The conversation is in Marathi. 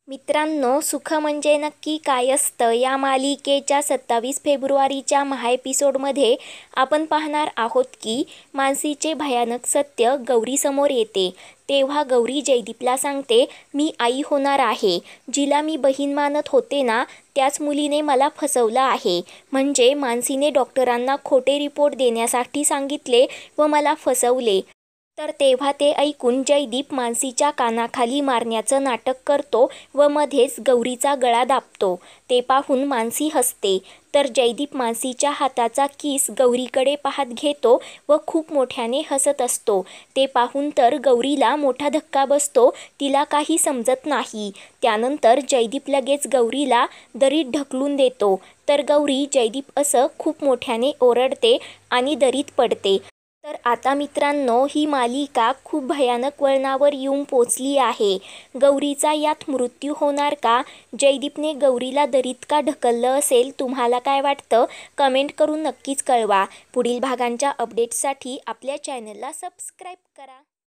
मित्रांनो, सुख म्हणजे नक्की काय असतं या मालिकेच्या 27 फेब्रुवारीच्या एपिसोडमध्ये आपण पाहणार आहोत की मानसीचे भयानक सत्य गौरीसमोर येते। तेव्हा गौरी जयदीपला सांगते, मी आई होणार आहे। जिला मी बहीण मानत होते ना, त्याच मुलीने मला फसवलं आहे। म्हणजे मानसीने डॉक्टरांना खोटे रिपोर्ट देण्यासाठी सांगितले व मला फसवले। तर तेव्हा ते ऐकून जयदीप मानसीच्या कानाखाली मारण्याचं नाटक करतो व मध्येच गौरीचा गळा दाबतो। ते पाहून मानसी हसते। तर जयदीप मानसीच्या हाताचा किस गौरीकडे पाहत घेतो व खूप मोठ्याने हसत असतो। ते पाहून तर गौरीला मोठा धक्का बसतो, तिला काही समजत नाही। त्यानंतर जयदीप लगेच गौरीला दरीत ढकलून देतो। तर गौरी जयदीप असं खूप मोठ्याने ओरडते आणि दरीत पडते। तर आता मित्रांनो, ही मालिका खूप भयानक वळणावर येऊन पोचली आहे। गौरीचा यात मृत्यू होणार का? जयदीपने गौरीला दरीत का ढकललं असेल? तुम्हाला काय वाटतं? कमेंट करून नक्कीच कळवा। पुढील भागांच्या अपडेट्ससाठी आपल्या चॅनलला सबस्क्राईब करा।